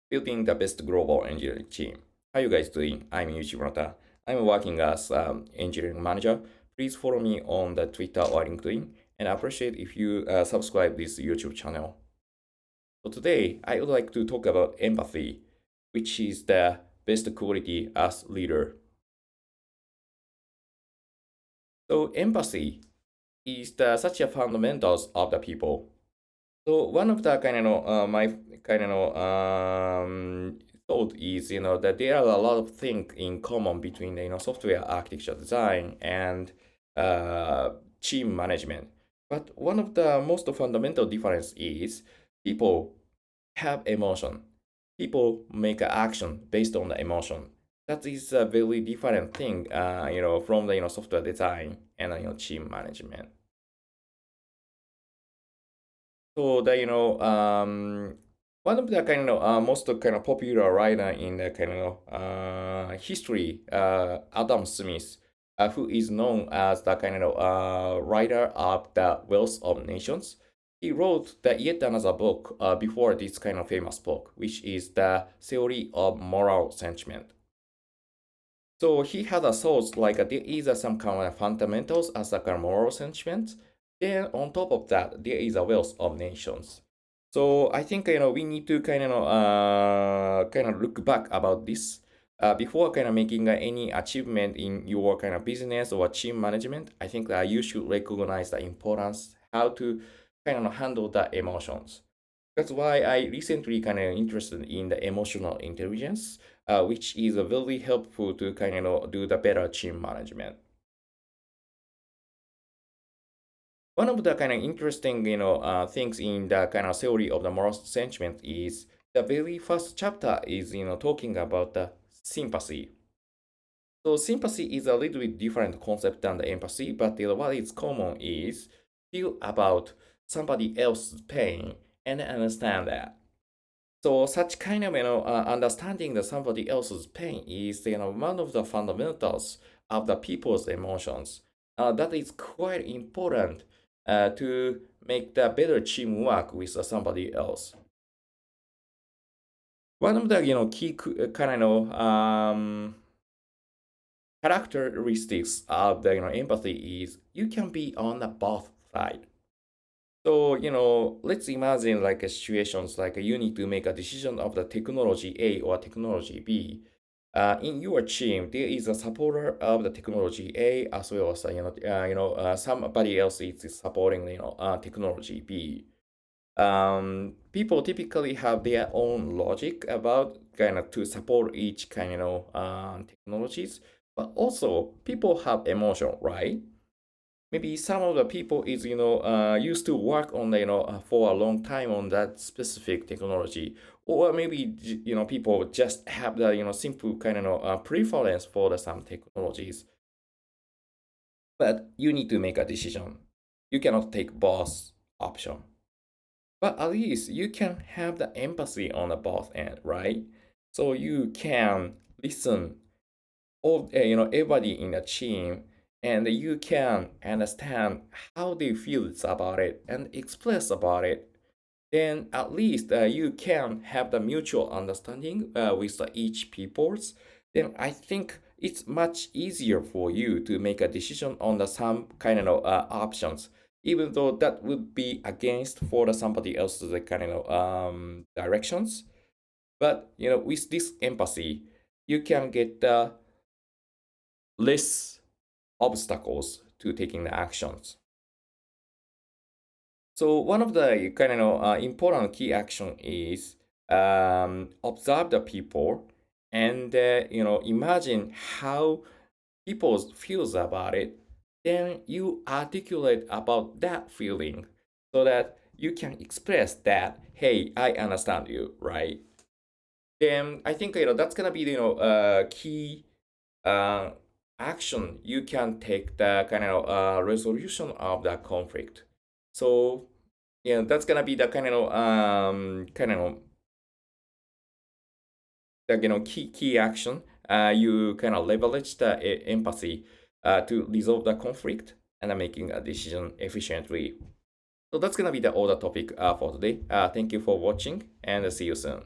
building the best global engineering team. How you guys doing? I'm Yuichi Murata. I'm working as engineering manager. Please follow me on the Twitter or LinkedIn, and I appreciate if you subscribe this YouTube channel. So today, I would like to talk about empathy, which is the best quality as leader. So empathy is such a fundamentals of the people. So one of the my thought is that there are a lot of things in common between the software architecture design and uh, team management. But one of the most fundamental difference is people have emotion. People make an action based on the emotion. That is a very different thing, from the software design and team management. So one of the most popular writer in the history, Adam Smith, who is known as the writer of the Wealth of Nations. He wrote the yet another book before this kind of famous book, which is the Theory of Moral Sentiment. So he had a thought like there is some kind of fundamentals as a kind of moral sentiment. Then on top of that, there is a wealth of nations. So I think we need to look back about this before making any achievement in your business or team management. I think that you should recognize the importance how to handle the emotions. That's why I recently interested in the emotional intelligence, which is very helpful to do the better team management. One of the interesting things in the theory of the moral sentiment is the very first chapter is talking about the sympathy. So sympathy is a little bit different concept than the empathy, but what is common is feel about somebody else's pain and understand that. So such understanding that somebody else's pain is one of the fundamentals of the people's emotions. That is quite important to make the better teamwork with somebody else. One of the key characteristics of the empathy is you can be on the both side. So, let's imagine like a situations like you need to make a decision of the technology A or technology B. In your team, there is a supporter of the technology A as well as somebody else is supporting technology B. People typically have their own logic about to support each technologies, but also people have emotion, right? Maybe some of the people is used to work on for a long time on that specific technology, or maybe people just have the simple preference for the some technologies, but you need to make a decision. You cannot take both option, but at least you can have the empathy on the both end, right? So you can listen all everybody in the team, and you can understand how they feel about it and express about it. Then at least you can have the mutual understanding with each peoples. Then I think it's much easier for you to make a decision on the some options, even though that would be against for the somebody else's directions. But with this empathy, you can get less obstacles to taking the actions. So one of the important key action is observe the people and imagine how people feels about it. Then you articulate about that feeling so that you can express that, hey, I understand you, right? Then I think that's gonna be key uh, action you can take the resolution of the conflict. So yeah, that's gonna be the the key action. You kind of leverage the empathy to resolve the conflict and making a decision efficiently. So that's gonna be the other topic for today. Thank you for watching and see you soon.